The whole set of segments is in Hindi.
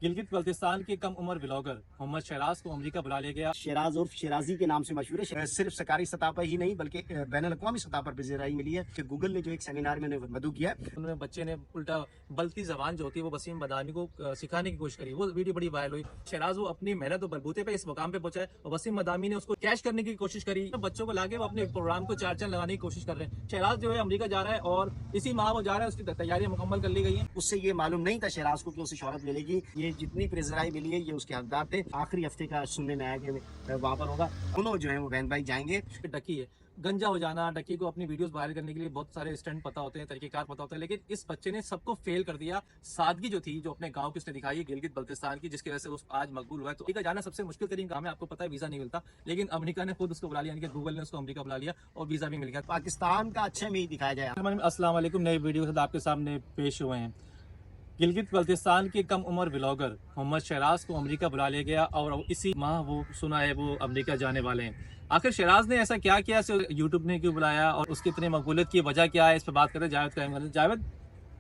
गिलगित बल्तिस्तान के कम उम्र ब्लॉगर मोहम्मद शहराज को अमेरिका बुला लिया गया। शहराज उर्फ शहराजी के नाम से मशहूर है। सिर्फ सरकारी सतह पर ही नहीं बल्कि बैनुल अक़वामी सतह पर भी ज़राई मिली है कि गूगल ने जो एक सेमिनार में उन्हें मदऊ किया, उन्होंने बच्चे ने उल्टा बलती जबान जो होती है वो वसीम बदामी को सिखाने की कोशिश करी। वो वीडियो बड़ी वायरल हुई। शहराज वो अपनी मेहनत और बलबूते पे इस मुकाम पे पहुंचा है और वसीम बदामी ने उसको कैश करने की कोशिश करी। तो बच्चों को लाके वो अपने प्रोग्राम को चार चांद लगाने की कोशिश कर रहे हैं। शहराज जो है अमेरिका जा रहा है और इसी माह वो जा रहा है, उसकी तैयारियां मुकम्मल कर ली गई है। उससे ये मालूम नहीं था शहराज को कि उसे शोहरत मिलेगी। ये जितनी प्रेजराई मिली है ये उसके हकदार थे। आखिरी हफ्ते का सुनने में आया कि वहाँ पर होगा। दोनों जो है वो बहन भाई जाएंगे। डकी है, गंजा हो जाना, डकी को अपनी वीडियोस वायरल करने के लिए बहुत सारे स्टंट पता होते हैं, तरीकेकार पता होता है, लेकिन इस बच्चे ने सबको फेल कर दिया। सादगी जो थी जो अपने गांव की उसने दिखाई है गिलगित बल्तिस्तान की, जिसकी वजह से उस आज मकबूल हुआ है। तो अमेरिका जाना सबसे मुश्किल तरीन काम है, आपको पता है वीजा नहीं मिलता, लेकिन अमेरिका ने खुद उसको बुला लिया, यानी कि गूगल ने उसको अमेरिका बुला लिया और वीजा भी मिल गया। पाकिस्तान का अच्छा में ही दिखाया जाए। अस्सलाम वालेकुम, नई वीडियो के साथ आपके सामने पेश हुए हैं। गिलगित बल्तिस्तान के कम उम्र ब्लॉगर मोहम्मद शहराज को अमेरिका बुला लिया गया और इसी माह वो सुना है वो अमेरिका जाने वाले हैं। आखिर शहराज ने ऐसा क्या किया, यूट्यूब ने क्यों बुलाया और उसकी इतनी मकबूलियत की वजह क्या है, इस पर बात करते हैं जावेद कायम। जावेद,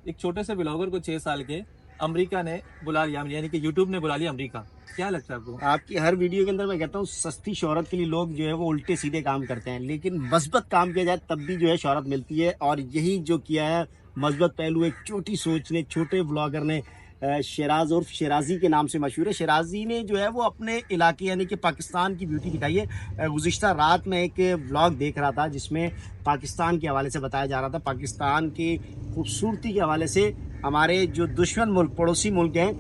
एक छोटे से ब्लॉगर को 6 साल के अमेरिका ने बुला लिया, यानी कि यूट्यूब ने बुला लिया अमेरिका। क्या लगता है आपको? आपकी हर वीडियो के अंदर मैं कहता हूँ सस्ती शोहरत के लिए लोग जो है वो उल्टे सीधे काम करते हैं, लेकिन मस्बत काम किया जाए तब भी जो है शोहरत मिलती है। और यही जो किया है मस्बत पहलू एक छोटी सोच ने, छोटे ब्लॉगर ने, शहराज उर्फ शहराजी के नाम से मशहूर है। शहराजी ने जो है वो अपने इलाके यानी कि पाकिस्तान की ब्यूटी दिखाई है। गुज़िश्ता रात में एक व्लॉग देख रहा था जिसमें पाकिस्तान के हवाले से बताया जा रहा था, पाकिस्तान की खूबसूरती के हवाले से हमारे जो दुश्मन मुल्क, पड़ोसी मुल्क हैं,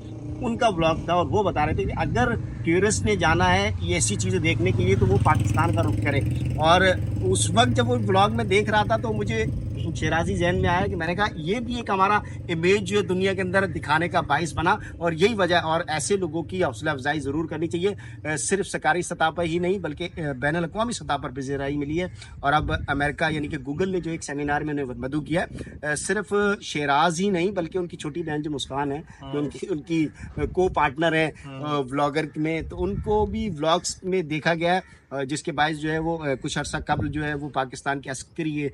उनका व्लॉग था। और वो बता रहे थे कि अगर टूरिस्ट ने जाना है ये ऐसी चीज़ें देखने के लिए तो वो पाकिस्तान का रुख करे। और उस वक्त जब वो व्लॉग में देख रहा था तो मुझे शहराजी जहन में आया कि मैंने कहा ये भी एक हमारा इमेज जो दुनिया के अंदर दिखाने का बाइस बना। और यही वजह, और ऐसे लोगों की हौसला अफजाई ज़रूर करनी चाहिए। सिर्फ सरकारी सतह पर ही नहीं बल्कि बैनुल अक़वामी सतह पर भी ज़राई मिली है। और अब अमेरिका यानी कि गूगल ने जो एक सेमिनार में उन्हें मदऊ किया, सिर्फ शहराज ही नहीं बल्कि उनकी छोटी बहन जो मुस्कान है, जो उनकी को पार्टनर है व्लॉगर में, तो उनको भी व्लॉग्स में देखा गया है, जिसके बायस जो है वो कुछ अर्सा कबल जो है वो पाकिस्तान के अस्करी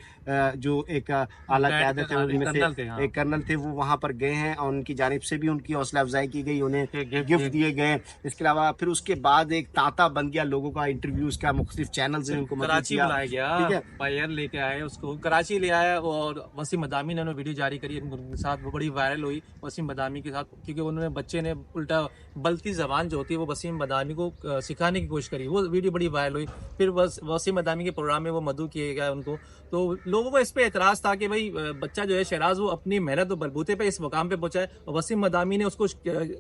जो एक आला क़यादत है उनमें से एक कर्नल थे, वो वहाँ पर गए हैं और उनकी जानिब से भी उनकी हौसला अफजाई की गई, उन्हें गिफ्ट दिए गए। इसके अलावा फिर उसके बाद एक तांता बन गया लोगों का, इंटरव्यूज का मुख्तलिफ चैनल से उनको कराची बुलाया गया, ठीक है, बायर लेके आए उसको, कराची ले आया और वसीम बदामी ने वीडियो जारी करी उनके साथ, वो बड़ी वायरल हुई वसीम बदामी के साथ, क्योंकि उन्होंने बच्चे ने उल्टा बलती जबान जो होती है वो वसीम बदामी को सिखाने की कोशिश करी। वो वीडियो बड़ी वायरल हुई। फिर वसीम बदामी के प्रोग्राम में वो मदऊ किए गए उनको। तो लोगों को इस पे एतराज़ था कि भाई बच्चा जो है शहराज वो अपनी मेहनत और बलबूते पे इस मुकाम पे पहुंचा है और वसीम बदामी ने उसको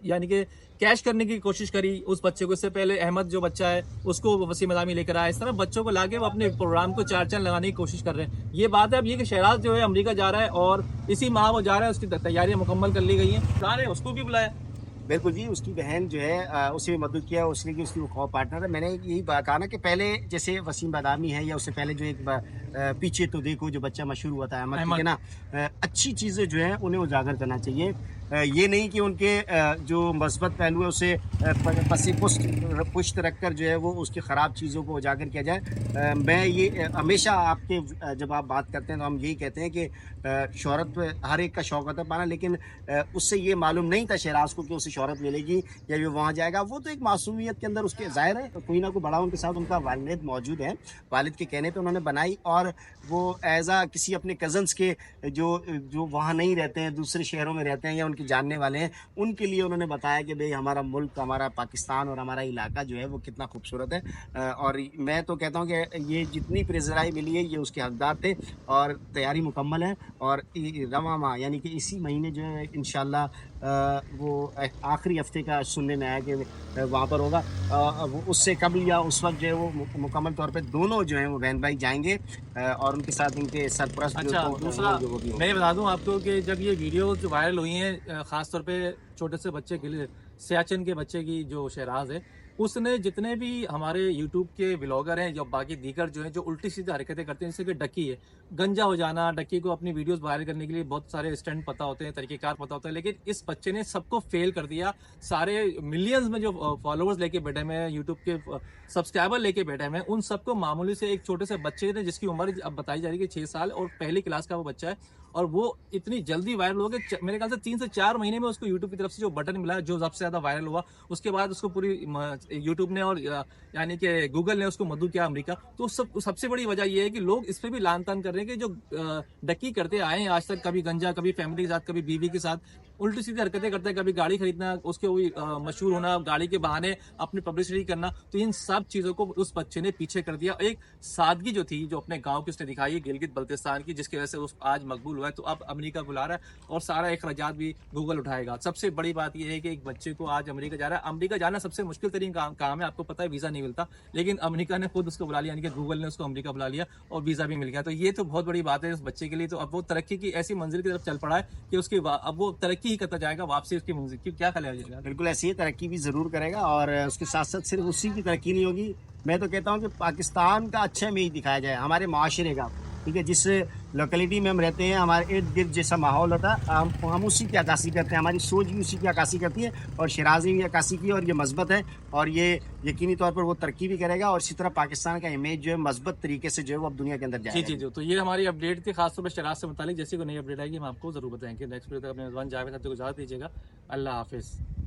यानी कि कैश करने की कोशिश करी उस बच्चे को। इससे पहले अहमद जो बच्चा है उसको वसीम बदामी लेकर आया। इस तरह बच्चों को लाके वो अपने प्रोग्राम को चार चांद लगाने की कोशिश कर रहे हैं। ये बात है अब ये कि शहराज जो है अमेरिका जा रहा है और इसी माह वो जा रहा है, उसकी तैयारियां मुकम्मल कर ली गई हैं। बुला रहे हैं, उसको भी बुलाया। बिल्कुल जी, उसकी बहन जो है उसे मदद किया, उसने की उसकी वो पार्टनर है। मैंने यही कहा ना कि पहले जैसे वसीम बदामी है या उससे पहले जो एक पीछे तो देखो जो बच्चा मशहूर हुआ था अहमद, ठीक है ना, अच्छी चीज़ें जो है उन्हें उजागर करना चाहिए। ये नहीं कि उनके जो मस्बत पहलू है उसे पसी पुश्त रख कर जो है वो उसकी ख़राब चीज़ों को उजागर किया जाए। मैं ये हमेशा आपके जब आप बात करते हैं तो हम यही कहते हैं कि शोहरत हर एक का शौक़ होता है पाना, लेकिन उससे ये मालूम नहीं था शहराज को कि उसे शोहरत मिलेगी या वो वहाँ जाएगा। वो तो एक मासूमियत के अंदर उसके ज़ाहिर है कोई ना कोई बड़ा उनके साथ उनका वालिद मौजूद है, वालिद के कहने पे उन्होंने बनाई। और वो एज़ा किसी अपने कज़न्स के जो वहाँ नहीं रहते हैं, दूसरे शहरों में रहते हैं या उनके जानने वाले हैं, उनके लिए उन्होंने बताया कि भाई हमारा मुल्क, हमारा पाकिस्तान और हमारा इलाका जो है वो कितना खूबसूरत है। और मैं तो कहता हूँ कि ये जितनी प्रेजराई मिली है ये उसके हकदार थे और तैयारी मुकम्मल है। और रवां माह यानी कि इसी महीने जो है इंशाल्लाह वो आखिरी हफ्ते का सुनने में आया कि वहाँ पर होगा। उससे कबल या उस वक्त जो है वो मुकम्मल तौर पे दोनों जो हैं वो बहन भाई जाएंगे और उनके साथ उनके सरपरस्त। अच्छा, दूसरा मैं बता दूं आपको कि जब ये वीडियो जो वायरल हुई हैं, ख़ास तौर पे छोटे से बच्चे के लिए, सियाचिन के बच्चे की जो शहराज है, उसने जितने भी हमारे यूट्यूब के व्लॉगर हैं या बाकी दीगर जो हैं जो उल्टी सीधी हरकतें करते हैं, जैसे कि डकी है, गंजा हो जाना, डकी को अपनी वीडियोस वायरल करने के लिए बहुत सारे स्टंट पता होते हैं, तरीकेकार पता होता है, लेकिन इस बच्चे ने सबको फेल कर दिया। सारे मिलियंस में जो फॉलोअर्स लेके बैठे हुए हैं, यूट्यूब के सब्सक्राइबर लेके बैठे हुए हैं, उन सबको मामूली से एक छोटे से बच्चे ने, जिसकी उम्र अब बताई जा रही है कि 6 साल और पहली क्लास का वो बच्चा है, और वो इतनी जल्दी वायरल हो गया। मेरे ख्याल से 3 से 4 महीने में उसको यूट्यूब की तरफ से जो बटन मिला, जो सबसे ज्यादा वायरल हुआ, उसके बाद उसको पूरी यूट्यूब ने और यानी कि गूगल ने उसको मधु किया अमेरिका। तो सबसे बड़ी वजह यह है कि लोग इस पे भी लान तान कर रहे हैं कि जो डकी करते आए हैं आज तक, कभी गंजा, कभी फैमिली के साथ, कभी बीवी के साथ उल्टी सीधी हरकतें करते हैं, कभी गाड़ी खरीदना, उसके मशहूर होना, गाड़ी के बहाने अपनी पब्लिसिटी करना, तो इन सब चीजों को उस बच्चे ने पीछे कर दिया। एक सादगी जो थी, जो अपने गांव की उसने दिखाई है, गिलगित बल्तिस्तान की, जिसकी वजह से उस आज मकबूल हुआ है, तो अब अमेरिका बुला रहा है और सारा अखराजात भी गूगल उठाएगा। सबसे बड़ी बात यह है कि एक बच्चे को आज अमेरिका जा रहा है। अमेरिका जाना सबसे मुश्किल तरीन काम है, आपको पता है, वीजा नहीं मिलता, लेकिन अमेरिका ने खुद उसको बुला लिया, यानी कि गूगल ने उसको अमेरिका बुला लिया और वीजा भी मिल गया। तो ये तो बहुत बड़ी बात है उस बच्चे के लिए। तो अब वो तरक्की की ऐसी मंजिल की तरफ चल पड़ा है कि उसकी अब वो तरक्की ही करता जाएगा, वापसी उसकी मंजिल की। क्या ख्याल है? बिल्कुल ऐसी ही तरक्की भी ज़रूर करेगा, और उसके साथ साथ सिर्फ उसी की तरक्की नहीं होगी, मैं तो कहता हूँ कि पाकिस्तान का अच्छा इमेज दिखाया जाए, हमारे माशरे का, ठीक है। जिस लोकेलिटी में हम रहते हैं, हमारे इर्द गिर्द जैसा माहौल होता है, हम उसी की अक्कासी करते हैं, हमारी सोच भी उसी की अक्कासी करती है, और शिराज ने भी अक्कासी की, और ये मस्बत है, और ये यकीनी तौर पर वो तरक्की भी करेगा, और इसी तरह पाकिस्तान का इमेज जो है मस्बत तरीके से जो है वो अब दुनिया के अंदर जाएगा। जी। तो ये हमारी अपडेट थी, खासतौर पर शिराज से मुतालिक। जैसे कोई नई अपडेट आएगी हम आपको जरूर बताएंगे। नेक्स्ट वीडियो तक अपने मेजबान जावेद साहब को इजाजत दीजिएगा। अल्लाह हाफिज़।